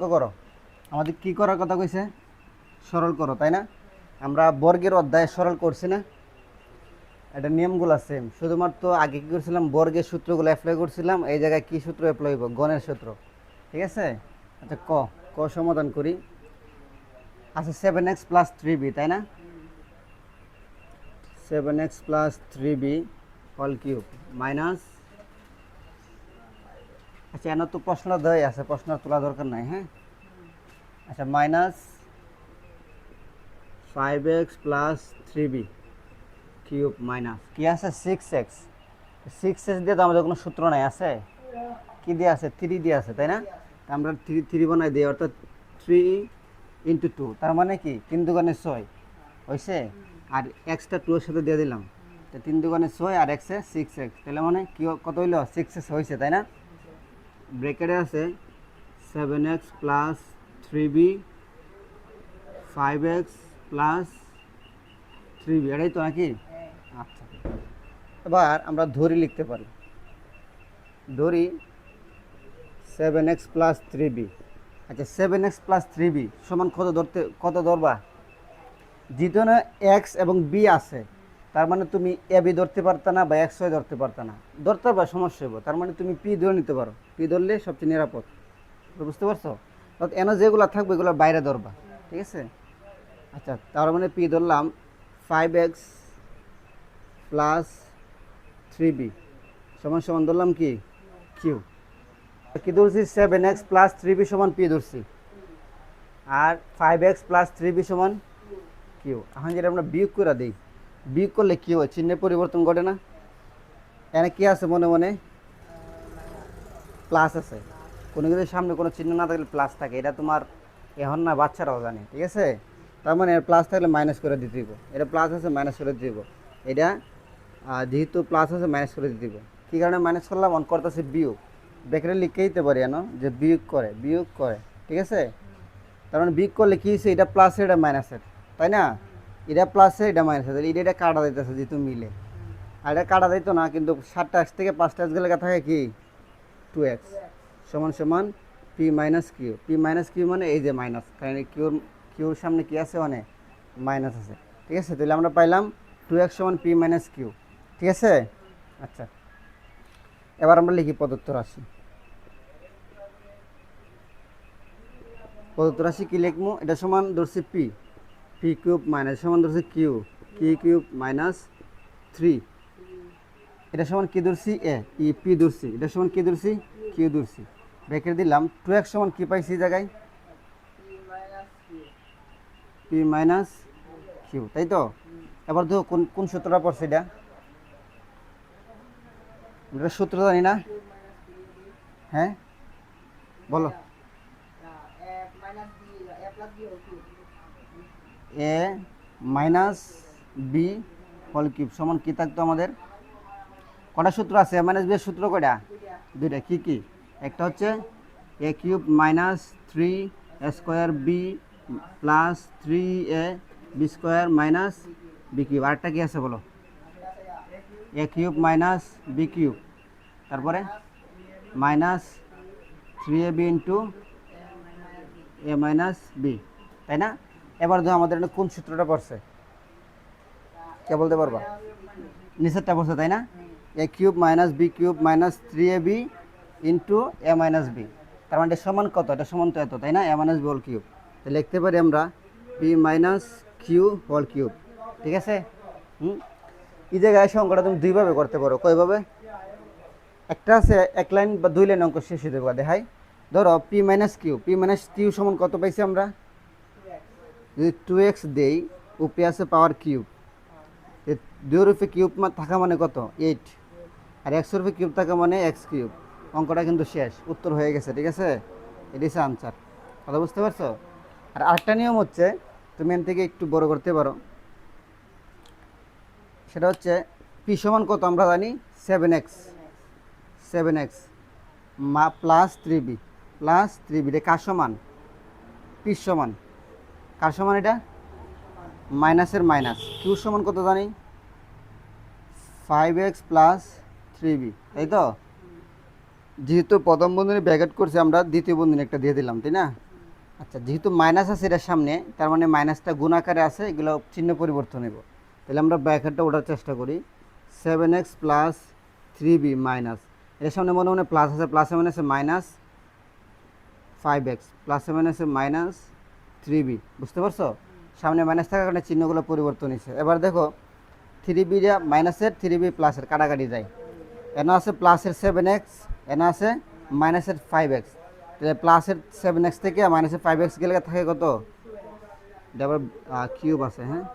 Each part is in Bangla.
লক্ষ্য করো, আমাদের কি করার কথা কইছে? সরল করো, তাই না? আমরা বর্গের অধ্যায়ে সরল করছি না? এটা নিয়মগুলো সেম, শুধুমাত্র আগে কী করছিলাম, বর্গের সূত্রগুলো অ্যাপ্লাই করছিলাম। এই জায়গায় কী সূত্র অ্যাপ্লাই হইব? গণের সূত্র। ঠিক আছে? আচ্ছা, ক ক সমাধান করি। আচ্ছা, 7x+3b, তাই না? 7x+3b হোল কিউব মাইনাস, আচ্ছা এনে তো প্রশ্ন দেয় আছে, প্রশ্ন তোলা দরকার নাই। হ্যাঁ, আচ্ছা, মাইনাস 5x+3b কিউব মাইনাস কি আছে? 6x। 6x দিয়ে তো আমাদের কোনো সূত্র নাই, আছে? কি দিয়ে আছে? 3 দিয়ে আছে, তাই না? আমরা 3 বানাই দিই, অর্থাৎ 3 × 2, তার মানে কি 3 দুগুণে 6 হয়েছে। আর এক্সটা 2 এর সাথে দিয়ে দিলাম, তো 3 দুগুণে 6 আর এক্সে 6x, তাহলে মানে কি কত হইলো? 6x হয়েছে, তাই না? ব্রেকেটে আছে 7x+3b 5x+3b, এটাই তো নাকি? আচ্ছা, এবার আমরা ধরি লিখতে পারি। ধরি 7x+3b। আচ্ছা, 7x+3b সমান কত ধরবা? যেহেতু না এক্স এবং বি আছে, তার মানে তুমি এ বি ধরতে পারতা না বা এক্স ওয়াই ধরতে পারতা না। ধরতে পারবা, সমস্যা হবো, তার মানে তুমি পি ধরে নিতে পারো। পি ধরলে সবচেয়ে নিরাপদ। বুঝতে পারছো? অর্থাৎ এনে যেগুলো থাকবে এগুলো বাইরে ধরবা। ঠিক আছে? আচ্ছা, তার মানে পি ধরলাম 5x+3b সমান সমান ধরলাম কি? কিউ। কি ধরছি? 7x+3b সমান পি ধরছি, আর 5x+3b সমান কিউ। এখন যেটা আমরা বিয়োগ করে দিই, বিয়োগ করলে কি হয়? চিহ্নের পরিবর্তন ঘটে না? এখানে কি আছে? মনে মনে প্লাস আছে। কোনো কিছু সামনে কোনো চিহ্ন না থাকলে প্লাস থাকে, এটা তোমার এখন না, বাচ্চারাও জানে। ঠিক আছে? তার মানে প্লাস থাকলে মাইনাস করে দিতে দিব। এটা প্লাস আছে, মাইনাস করে দিতে দিব। এটা যেহেতু প্লাস আছে, মাইনাস করে দিতে দিব। কী কারণে মাইনাস করলাম? অন করতেছে বিয়োগ। ব্র্যাকেটে লিখে দিতে পারি এনো যে বিয়োগ করে, বিয়োগ করে। ঠিক আছে? তার মানে বিয়োগ করলে কী হয়েছে? এটা প্লাসের, এটা মাইনাসের, তাই না? এটা প্লাসের, এটা মাইনাসের, এটা কাটা দিতেছে যেহেতু মিলে। আর এটা কাটা দিত না, কিন্তু 7টা এক্স থেকে 5টা এক্স গেলে থাকে কি? 2x সমান সমান P minus Q. P minus Q মানে এই যে মাইনাস, কারণ এই কিউর সামনে কি আছে? মানে মাইনাস আছে। ঠিক আছে? তাহলে আমরা পাইলাম 2x সমান পি মাইনাস কিউ। ঠিক আছে? আচ্ছা, এবার আমরা লিখি প্রদত্ত রাশি। প্রদত্ত রাশি কি লিখবো? এটা সমান ধরছি পি, পি কিউব মাইনাস সমান ধরছি কিউ, কি কিউব মাইনাস 3। এটা সমান কি ধরছি? এ ই পি ধরছি। এটা সমান কি ধরছি? কিউ ধরছি। ব্র্যাকেট দিলাম। 2x সমান কি পাইছি জায়গায়? পি মাইনাস কিউ, তাই তো? এবার দেখো কোন কোন সূত্রটা পড়ছে। এটা সূত্র জানি না। হ্যাঁ, বলো। এ মাইনাস বি হোল কিউব সমান কি থাকতো আমাদের? কটা সূত্র আছে? এ মাইনাস বি এর সূত্র কয়টা? দুইটা। কি কি? একটা হচ্ছে A cube minus 3 square B plus 3 B square minus B cube. আরেকটা কি আছে বলো? A cube minus B cube, তারপরে minus 3ab into A minus B, তাই না? এবার ধরো আমাদের কোন সূত্রটা পড়ছে? কে বলতে পারবা? নিচেরটা পড়ছে, তাই না? A cube minus B cube minus 3ab into A minus B. তার মানে এটা সমান কত? এটা সমান তো এত, তাই না? A minus B whole cube. তো লিখতে পারি আমরা P minus Q whole cube. ঠিক আছে? এই জায়গায় অঙ্কটা তুমি দুইভাবে করতে পারো। কয়ভাবে? একটা আছে 1 লাইন বা 2 লাইন অঙ্ক শেষ হতে পারে। দেখাই। ধরো পি মাইনাস কিউ সমান কত পাইছি আমরা? যদি 2x দেই, উপরে আছে পাওয়ার কিউব, 2 রূপে কিউব থাকা মানে কত? 8। আর এক্স রূপে কিউব থাকা মানে এক্স কিউব। অঙ্কটা কিন্তু শেষ, উত্তর হয়ে গেছে। ঠিক আছে? এটি হচ্ছে আনসার। কথা বুঝতে পারছো? আর আরেকটা নিয়ম হচ্ছে, তুমি এন থেকে একটু বড় করতে পারো। সেটা হচ্ছে পি সমান কত আমরা জানি? 7x plus 3b plus 3b। এটা কার সমান? পি সমান কার সমান? এটা মাইনাসের মাইনাস। কিউ সমান কত জানি? 5x প্লাস 3b, তাই তো? যেহেতু প্রথম বন্ধনী ব্র্যাকেট করছি, আমরা দ্বিতীয় বন্ধনী একটা দিয়ে দিলাম, তাই না? আচ্ছা, যেহেতু মাইনাস আছে এটার সামনে, তার মানে মাইনাসটা গুণ আকারে আছে, এগুলো চিহ্ন পরিবর্তন হইব। তাহলে আমরা ব্র্যাকেটটা ওঠার চেষ্টা করি। 7x প্লাস 3b মাইনাস, এর সামনে মনে মনে প্লাস আছে, প্লাসে মানে আছে মাইনাস 5x, প্লাসে মানে আছে মাইনাস 3b। বুঝতে পারছো? সামনে মাইনাস থাকার কারণে চিহ্নগুলো পরিবর্তন হয়েছে। এবার দেখো 3b মাইনাসের 3b প্লাসের কাটাকাটি যায়। এনে আছে প্লাসের 7x, এনে আছে মাইনাসের 5x। তাহলে প্লাসের 7x থেকে মাইনাসের 5x গেলে থাকে কত? এটা আবার কিউব আছে, হ্যাঁ,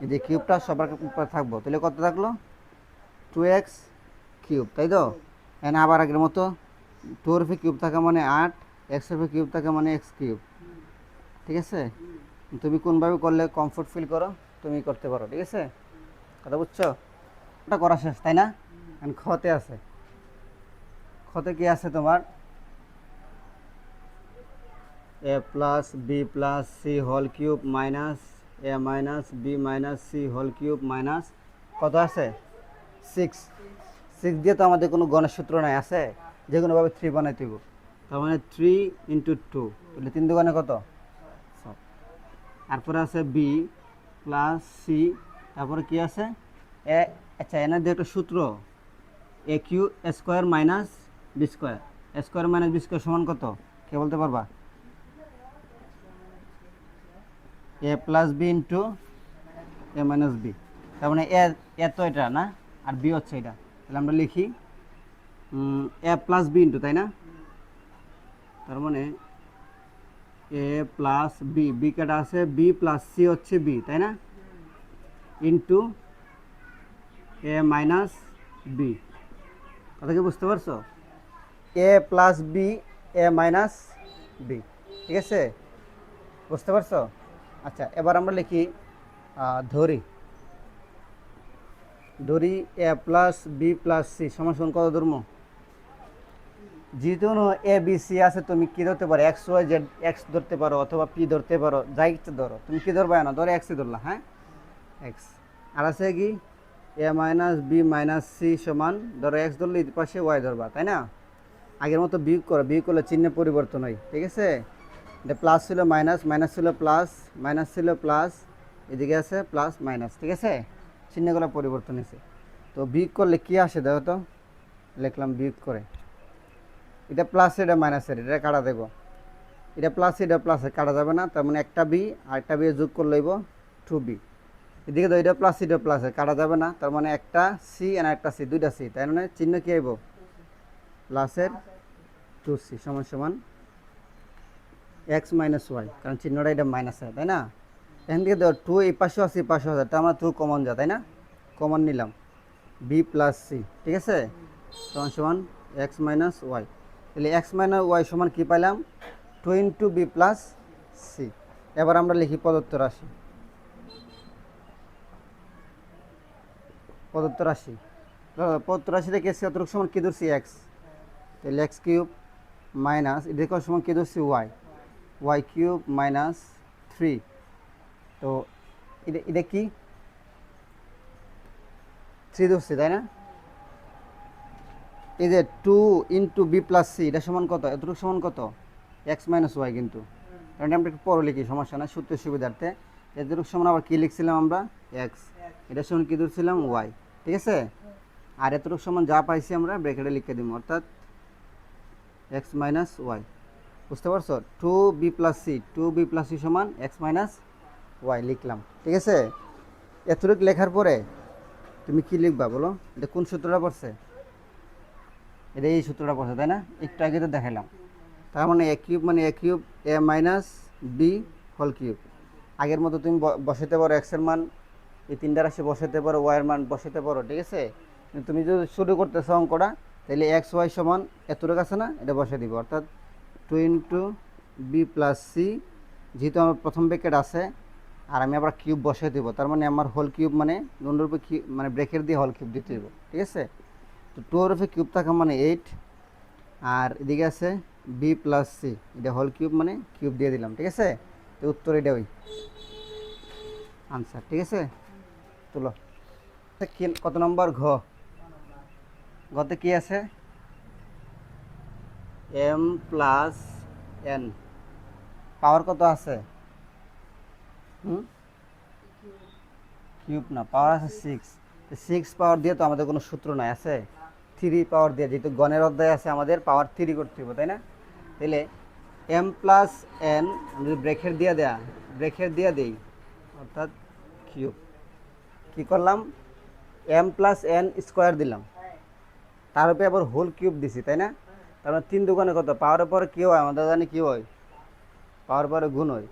এই যে কিউবটা সবার উপরে থাকবো, তাহলে কত থাকলো? 2x কিউব, তাই তো? এনে আবার আগের মতো 2 এর উপরে কিউব থাকা মানে 8, x এর উপরে কিউব থাকা মানে x কিউব। ঠিক আছে? তুমি কোনভাবে করলে কমফোর্ট ফিল করো তুমি করতে পারো, ঠিক আছে? কথা বুঝছো? এটা করা শেষ, তাই না? এখন খতে আছে, খতে কি আছে তোমার? a plus B plus C whole cube minus A minus B minus C whole cube minus কত আছে? 6। 6 দিয়ে তো আমাদের কোনো গণের সূত্র নাই, আছে যে কোনোভাবে 3 বানাইতে হইব। তার মানে 3 ইন্টু 2, তাহলে 3 দুগুণে কত? তারপরে আছে বি প্লাস সি, তারপরে কি আছে? এ। আচ্ছা, এনার দিয়ে একটা সূত্র, A Q square minus B square. Square minus B square সমান কত? কে বলতে পারবা? A plus B into A minus B. তার মানে এ তো এটা না, আর বি হচ্ছে এটা। তাহলে আমরা লিখি এ প্লাস বি ইন্টু, তাই না? তার মানে এ প্লাস বি, বি কাটা আছে, বি প্লাস সি হচ্ছে বি, তাই না? Into A minus B. কথা কি বুঝতে পারছো? এ plus B A minus B, ঠিক আছে? বুঝতে পারছো? আচ্ছা, এবার আমরা লিখি ধরি এ প্লাস বি প্লাস সি সমান সমান কত ধর্ম? যেহেতু এ বি সি আছে, তুমি কি ধরতে পারো? এক্স ওয়াই জেড, এক্স ধরতে পারো অথবা পি ধরতে পারো, যাই ইচ্ছে ধরো। তুমি কি ধরবা না? ধরো এক্সই ধরলা, হ্যাঁ, এক্স। আর আছে কি এ মাইনাস বি মাইনাস সি সমান, ধরো এক্স ধরলে এই পাশে ওয়াই ধরবা, তাই না? আগের মতো বিয়োগ করো, বিয়োগ করলে চিহ্নে পরিবর্তন হয়, ঠিক আছে? এটা প্লাস ছিল মাইনাস, মাইনাস ছিল প্লাস, মাইনাস ছিল প্লাস, এদিকে আছে প্লাস মাইনাস, ঠিক আছে? চিহ্নগুলো পরিবর্তন হয়েছে। তো বিয়োগ করলে কী আসে দেখো তো? লিখলাম বিয়োগ করে, এটা প্লাস এটা মাইনাসের, এটা কাটা দেবো। এটা প্লাস এটা প্লাসে কাটা যাবে না, তার মানে একটা বি আর একটা বি যোগ করে লইব 2b। এদিকে তো এটা প্লাস এটা প্লাসে কাটা যাবে না, তার মানে একটা সি আর একটা সি, দুইটা সি, তাই মানে চিহ্ন কী আইব? প্লাসের 2c সমান সমান এক্স মাইনাস ওয়াই, কারণ চিহ্নটা এটা মাইনাস হয়, তাই না? এখান থেকে দেখো 2 এই পাশেও আছে, এই পাশেও আছে, তার মানে 2 কমন যায়, তাই না? কমন নিলাম, বি প্লাস সি, ঠিক আছে? সমান সমান এক্স মাইনাস ওয়াই। তাহলে এক্স মাইনাস ওয়াই সমান কী পাইলাম? 2 ইন্টু বি প্লাস সি। এবার আমরা লিখি প্রদত্ত রাশি। প্রদত্ত রাশিতে কে অতটুকু সমান কী ধরছি? এক্স। তাহলে এক্স কিউব মাইনাস এদিকে সমান কী ধরছি? ওয়াই। Y cube minus 3। তো এটা কি 3 ধরছি, তাই না? এই যে 2 ইন্টু বি প্লাস সি, এটা সমান কত? এতটুকু সমান কত? X minus Y. কিন্তু কারণ আমরা একটু পরে লিখি, সমস্যা না, সূত্রের সুবিধার্থে। এতটুকু সমান আবার কী লিখছিলাম আমরা? এক্স। এটা সমান কী ধরছিলাম? ওয়াই, ঠিক আছে? আর এতটুকু সমান যা পাইছি আমরা ব্র্যাকেটে লিখে দিব, অর্থাৎ এক্স মাইনাস ওয়াই। বুঝতে পারছো? 2b plus C, 2b plus C সমান এক্স মাইনাস ওয়াই লিখলাম, ঠিক আছে? এতটুকু লেখার পরে তুমি কি লিখবা বলো? এটা কোন সূত্রটা পড়ছে? এটা এই সূত্রটা পড়ছে, তাই না? একটু আগে তো দেখালাম। তার মানে এ কিউব মানে A cube A minus B whole cube. আগের মতো তুমি বসাতে পারো এক্সের মান, এই তিনটা রাশি বসাতে পারো, ওয়াইয়ের মান বসাতে পারো, ঠিক আছে? কিন্তু তুমি যদি শুরু করতেছো অঙ্কটা, তাহলে এক্স ওয়াই সমান এতটুকু আছে না, এটা বসে দিব, অর্থাৎ 2 ইন্টু বি প্লাস সি। যেহেতু আমার প্রথম ব্র্যাকেট আছে আর আমি আবার কিউব বসে দেবো, তার মানে আমার হোল কিউব মানে নুনরূপে মানে ব্রেকেট দিয়ে হোল কিউব দিতে দেবো, ঠিক আছে? তো 2 এর উপরে কিউব থাকা মানে 8, আর এদিকে আছে বি প্লাস সি, এটা হোল কিউব মানে কিউব দিয়ে দিলাম, ঠিক আছে? তো উত্তর এটা ওই আনসার, ঠিক আছে? তুলো। কত নম্বর? ঘতে কি আছে? এম প্লাস এন, পাওয়ার কত আছে? কিউব না, পাওয়ার আছে 6। 6 পাওয়ার দিয়ে তো আমাদের কোনো সূত্র নাই, আছে 3 পাওয়ার দিয়ে, যেহেতু গণের অধ্যায় আছে আমাদের পাওয়ার 3 করতে হবে, তাই না? তাহলে m প্লাস n যদি ব্রেকের দিয়ে দেই, অর্থাৎ কিউব, কি করলাম, m প্লাস n স্কোয়ার দিলাম, তার উপরে আবার হোল কিউব দিছি, তাই না? তারপরে 3 দুগুণে কত, পাওয়ারের পরে কি হয় আমাদের জানি, কি হয়, পাওয়ার পরে গুণ হয়।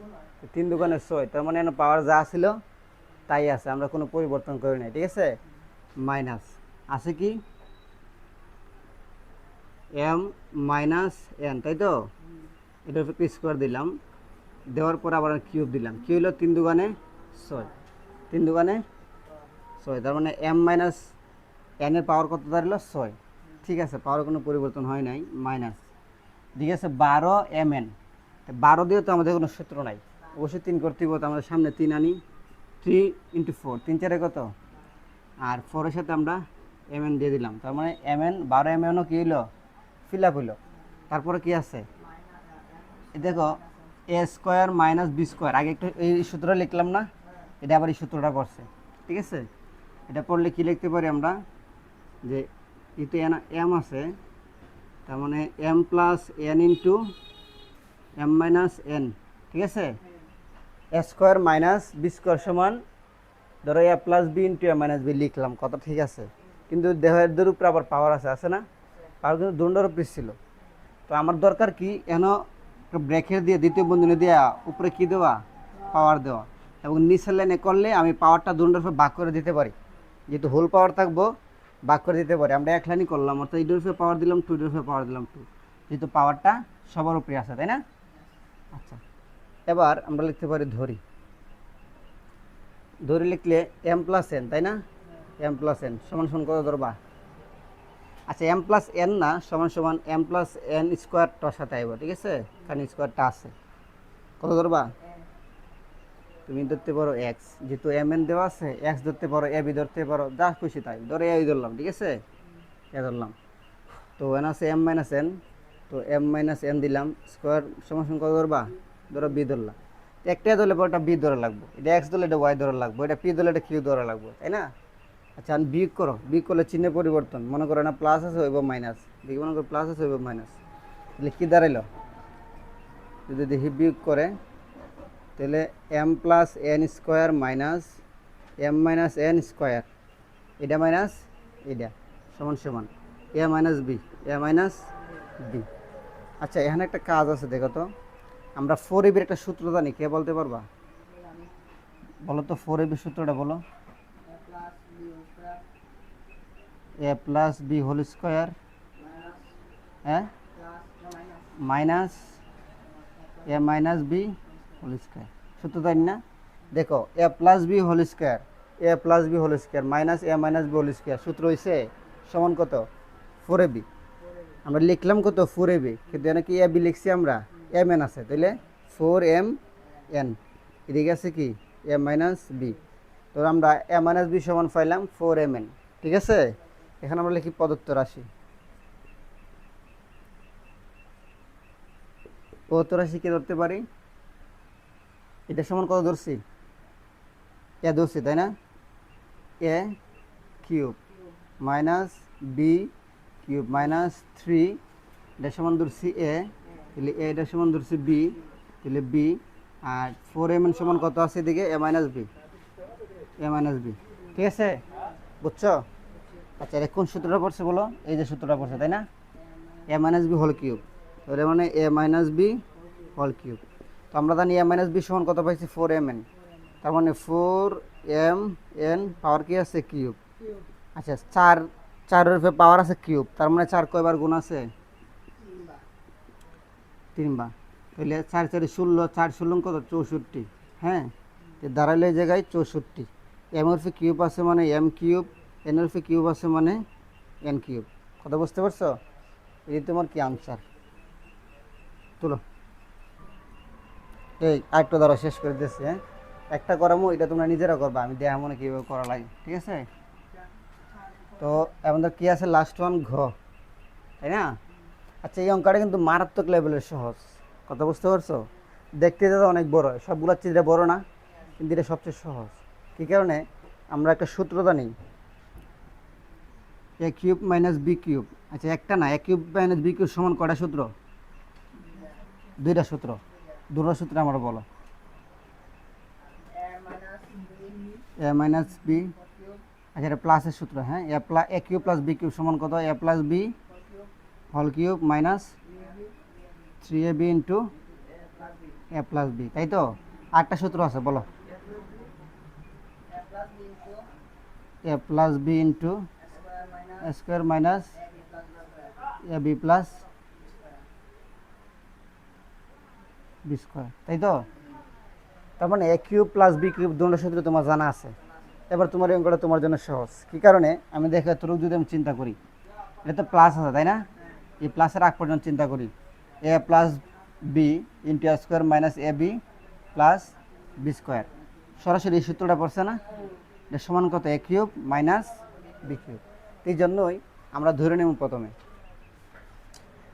3 দুগুণে 6, তার মানে পাওয়ার যা ছিল তাই আছে, আমরা কোনো পরিবর্তন করি নাই, ঠিক আছে? মাইনাস আছে কি m মাইনাস n, তাই তো? এটা উপরে স্কোয়ার দিলাম, দেওয়ার পর আবার কিউব দিলাম, কি হলো 3 দুগুণে 6, 3 দুগুণে 6, তার মানে m মাইনাস n এর পাওয়ার কত দাঁড়ালো 6। ঠিক আছে, পাওয়ার কোনো পরিবর্তন হয় নাই, মাইনাস, ঠিক আছে 12 mn। 12 দিয়ে তো আমাদের কোনো সূত্র নাই, অবশ্যই 3 করতে হবে, তো আমাদের সামনে 3 আনি, 3 × 4, 3 4 কত, আর 4 এর সাথে আমরা mn দিয়ে দিলাম, তার মানে mn 12 mnও কি হইলো, ফিল আপ হইলো। তারপরে কি আছে, দেখো a square minus B square, আগে একটু এই সূত্রটা লিখলাম না, এটা আবার এই সূত্রটা পড়ছে, ঠিক আছে? এটা পড়লে কি লিখতে পারি আমরা, যে এতে এম আছে, তার মানে m plus n into m minus n, ঠিক আছে? a square minus B square সমান, ধরো a plus B into m minus B লিখলাম, কত ঠিক আছে? কিন্তু দেহের উপরে আবার পাওয়ার আছে না? পাওয়ার কিন্তু দুটোর উপরে ছিল, তো আমার দরকার কি, এন ব্রেকের দিয়ে দ্বিতীয় বন্ধনী দেওয়া, উপরে কি দেওয়া, পাওয়ার দেওয়া, এবং নিচের লাইনে করলে আমি পাওয়ারটা দুটোর উপরে ভাগ করে দিতে পারি, যেহেতু হোল পাওয়ার থাকবো ভাগ করে দিতে পারি। আমরা এক লাইনই করলাম, অর্থাৎ এইটার উপরে পাওয়ার দিলাম 2, এর উপরে পাওয়ার দিলাম 2, যেহেতু পাওয়ারটা সবার উপরে আছে, তাই না? আচ্ছা, এবার আমরা লিখতে পারি ধরি লিখলে m প্লাস n, তাই না? m প্লাস n সমান সমান কত ধরবা? আচ্ছা, m প্লাস n না, সমান সমান m প্লাস n স্কোয়ারটার সাথে আইব, ঠিক আছে? কারণ স্কোয়ারটা আছে, কত ধরবা? তুমি ধরতে পারো x, যেহেতু mn দেওয়া আছে, x ধরতে পারো, a b ধরতে পারো, যা খুশি তাই ধরে, a ধরলাম, ঠিক আছে? a ধরলাম, তো n আছে m মাইনাস n, তো m মাইনাস n দিলাম, স্কোয়ার সমান সমান কত ধরবা? ধরো b ধরলাম, একটা ধরলে পরে এটা b ধরা লাগবো, এটা x ধরলে এটা y ধরা লাগবো, এটা p ধরলে এটা q ধরা লাগবো, তাই না? আচ্ছা, আমি বিয়োগ করো, বিয়োগ করলে চিহ্নের পরিবর্তন, মনে করো না প্লাস আছে হইব মাইনাস, দেখি মনে করো প্লাস আছে হইব মাইনাস, তাহলে কী দাঁড়াইল, যদি দেখি বিয়োগ করে, তাহলে m plus n square minus m minus n square, এটা মাইনাস এটা, সমান সমান a minus B, a minus B. আচ্ছা, এখানে একটা কাজ আছে, দেখো তো, আমরা 4ab একটা সূত্র জানি, কে বলতে পারবা? বলো তো 4ab সূত্রটা বলো। a plus B whole square, হ্যাঁ, minus A minus B whole square, সূত্র তাই না? দেখো, A plus B whole square, A plus B whole square minus A minus B whole square, সূত্র হয়েছে সমান কত? 4ab। আমরা লিখলাম কত? 4ab, কিন্তু এখানে কি এ বি লিখছি আমরা, এম এন আছে, তাহলে 4mn, এদিকে আছে কি এ মাইনাস বি, তো আমরা এ মাইনাস বি সমান পাইলাম 4mn, ঠিক আছে? এখন আমরা লিখি প্রদত্ত রাশি, প্রদত্ত রাশি কে ধরতে পারি, এটা সমান কত ধরছি? এ ধরছি, তাই না? A cube minus B cube minus 3, এটা সমান ধরছি এ, তাহলে এটা সমান ধরছি বি, তাহলে বি, আর 4mn সমান কত আছে এদিকে? এ মাইনাস বি, এ মাইনাস বি, ঠিক আছে? বুঝছো? আচ্ছা, এটা কোন সূত্রটা পড়ছে বলো? এই যে সূত্রটা পড়ছে, তাই না? A minus B whole cube, তাহলে মানে এ মাইনাস বি হোল কিউব, তো আমরা জানি এ মাইনাস বি সমান কত পাইছি? 4mn, তার মানে 4mn পাওয়ার কি আছে? কিউব। আচ্ছা, 4 উপরে পাওয়ার আছে কিউব, তার মানে 4 কয়বার গুণ আছে? 3 বার, তাহলে 4 4 16, 4 16 কত? 64, হ্যাঁ, দাঁড়াইলে এই জায়গায় 64, এম এর উপরে কিউব আছে মানে এম কিউব, এন এর উপরে কিউব আছে মানে এন কিউব, কথা বুঝতে পারছো? এই তোমার কি আনসার, তুলো। এই আরেকটা ধরো, শেষ করে দিচ্ছি, হ্যাঁ, একটা করামো, এটা তোমরা নিজেরা করবা, আমি দেয়া মনে কীভাবে করা লাগে, ঠিক আছে? তো আমাদের কি আছে? লাস্ট ওয়ান ঘ, তাই না? আচ্ছা, এই অঙ্কটা কিন্তু মারাত্মক লেভেলের সহজ, কথা বুঝতে পারছো? দেখতে তো অনেক বড়, সবগুলোর চেয়ে এটা বড় না, কিন্তু এটা সবচেয়ে সহজ। কী কারণে? আমরা একটা সূত্র জানি, এ কিউব মাইনাস বি কিউব। আচ্ছা একটা না, A cube minus B cube সমান কয়টা সূত্র? দুইটা সূত্র। দুটো সূত্র আমরা বলো। এ মাইনাস বি, আচ্ছা এটা প্লাসের সূত্র, হ্যাঁ। A cube plus B cube সমান কত? A plus B whole cube minus 3ab into A plus B, তাই তো? আটটা সূত্র আছে, বলো। A plus B into A square minus A B plus B square, তাই তো? তার মানে A cube plus B cube দুটো সূত্র তোমার জানা আছে। এবার তোমার এই অঙ্কটা তোমার জন্য সহজ। কী কারণে? আমি দেখো এতটুকু যদি আমি চিন্তা করি, এটা তো প্লাস আছে, তাই না? এই প্লাসের আগ পর্যন্ত চিন্তা করি, এ plus B into A square minus A B plus B square, সরাসরি এই সূত্রটা পড়ছে না? এটা সমান কত? এ কিউব মাইনাস বি কিউব। এই জন্যই আমরা ধরে নেব প্রথমে,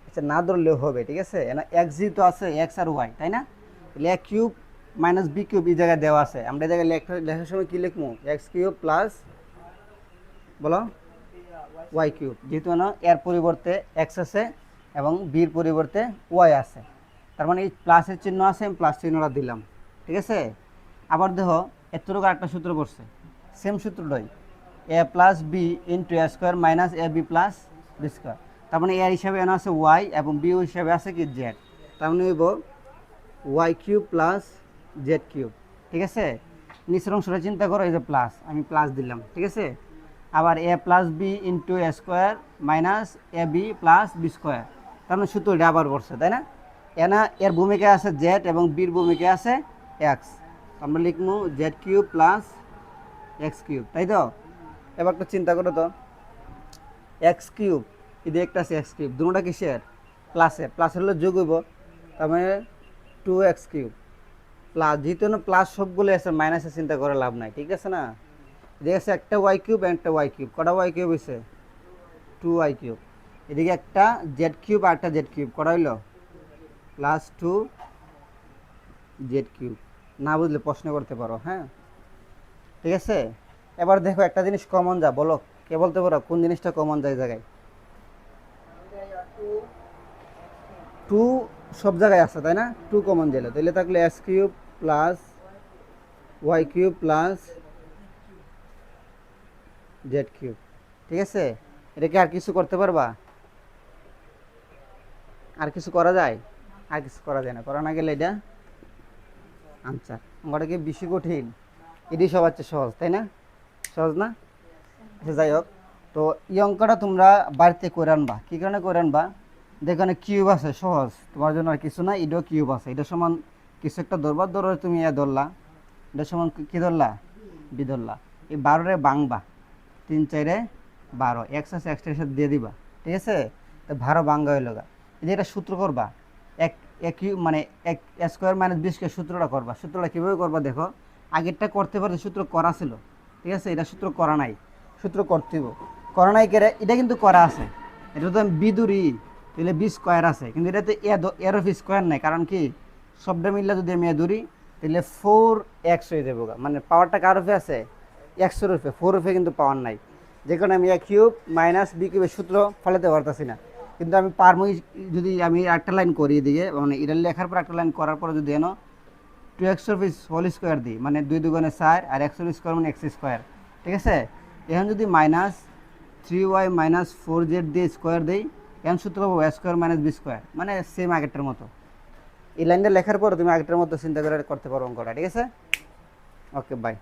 আচ্ছা না ধরলেও হবে, ঠিক আছে? এক্স যেহেতু আছে, এক্স আর ওয়াই, তাই না? তাহলে এ কিউব মাইনাস বি কিউব এই জায়গায় দেওয়া আছে, আমরা এই জায়গায় লেখার সময় কী লিখবো? এক্স কিউব প্লাস, বলো, ওয়াই কিউব। যেহেতু না এর পরিবর্তে এক্স আছে এবং বির পরিবর্তে ওয়াই আছে, তার মানে এই প্লাসের চিহ্ন আছে, আমি প্লাস চিহ্নটা দিলাম, ঠিক আছে? আবার দেখো এতটুকু একটা সূত্র পড়ছে, সেম সূত্রটাই, এ plus B into A square minus A B plus B square. তার মানে এর হিসাবে এনে আছে ওয়াই এবং বি হিসাবে আছে কি? জেড। তার মানে হইব Y cube plus Z cube, ঠিক আছে? নিচের অংশটা চিন্তা করো, এই যে প্লাস, আমি প্লাস দিলাম, ঠিক আছে? আবার এ plus B into A square minus A B plus B square, তার মানে সূত্রটা আবার পড়ছে, তাই না? এর ভূমিকা আছে জেড এবং বির ভূমিকা আছে এক্স, আমরা লিখবো Z cube plus x cube, তাই তো? এবার একটু চিন্তা করো তো, এক্স কিউব যদি একটা আছে এক্স কিউব, দুটোটা কিসের? প্লাসে, প্লাসের হলে যোগ হইব, তার মানে 2x কিউব প্লাস, যেহেতু না প্লাস সবগুলো আছে, মাইনাসে চিন্তা করে লাভ নাই, ঠিক আছে না? এদিকে আছে একটা ওয়াই কিউব একটা ওয়াই কিউব, কটা ওয়াই কিউব হয়েছে? 2y cube. এদিকে একটা জেড কিউব আর একটা জেড কিউব, কটা হইল? Plus 2 Z cube. না বুঝলে প্রশ্ন করতে পারো, হ্যাঁ, ঠিক আছে? এবার দেখো একটা জিনিস কমন যা, বলো, কে বলতে পারো কোন জিনিসটা কমন যায় জায়গায়? 2 সব জায়গায় আছে, তাই না? 2 কমন দিল, তাহলে থাকলে X cube plus Y cube plus Z cube, ঠিক আছে? এটাকে আর কিছু করতে পারবা? আর কিছু করা যায়? আর কিছু করা যায় না, করা না গেলে এটা আনসার। অঙ্কটা কি বেশি কঠিন? এটি সবার চেয়ে সহজ, তাই না? সহজ না? আচ্ছা যাই হোক, তো এই অঙ্কটা তোমরা বাড়িতে করে আনবা। কী কারণে করে আনবা? দেখো কিউব আছে, সহজ, তোমার জন্য আর কিছু না, এটাও কিউব আছে, এটা সমান কিছু একটা ধরবা, ধরো তুমি এ ধরলা, এটা সমান কী ধরলা? বি ধরলা। এই 12 বাংবা, 3 4 12, এক্স আছে, এক্সটার সাথে দিয়ে দিবা, ঠিক আছে? তো 12 বাঙ্গা হইল গা। এই যে এটা সূত্র করবা, এক কিউব মানে এক স্কোয়ার মাইনাস বি স্কোয়ার, সূত্রটা করবা। সূত্রটা কীভাবে করবা দেখো, আগেরটা করতে পারতে সূত্র করা ছিল, ঠিক আছে? এটা সূত্র করা নাই, সূত্র করতে হইব। করা নাই কেরে? এটা কিন্তু করা আছে, এটা তো আমি বি ধরি, তাহলে বি স্কোয়ার আছে, কিন্তু এটাতে এর অফ স্কোয়ার নাই, কারণ কি সবটা মিললে যদি আমি এ ধরি তাহলে 4x হয়ে যাবো, মানে পাওয়ারটা কার রূপে আছে? এক্সের রূপে, 4 রূপে কিন্তু পাওয়ার নাই, যে কারণে আমি এ কিউব মাইনাস বি কিউবের সূত্র ফলাতে পারতেছি না। কিন্তু আমি পারবো যদি আমি একটা লাইন করি এদিকে, মানে এটা লেখার পর একটা লাইন করার পরে যদি এনো 2x হোল স্কোয়ার দিই, মানে 2 2 4 আর x স্কোয়ার মানে x স্কোয়ার, ঠিক আছে? এখন যদি মাইনাস 3y মাইনাস 4z দিয়ে স্কোয়ার দিই, এখন সূত্র পাবো এ স্কোয়ার মাইনাস বি স্কোয়ার, মানে সেম আগেরটার মতো। এই লাইনটা লেখার পর তুমি আগেরটার মতো চিন্তা করে করতে পারো অঙ্কটা, ঠিক আছে? ওকে, বাই।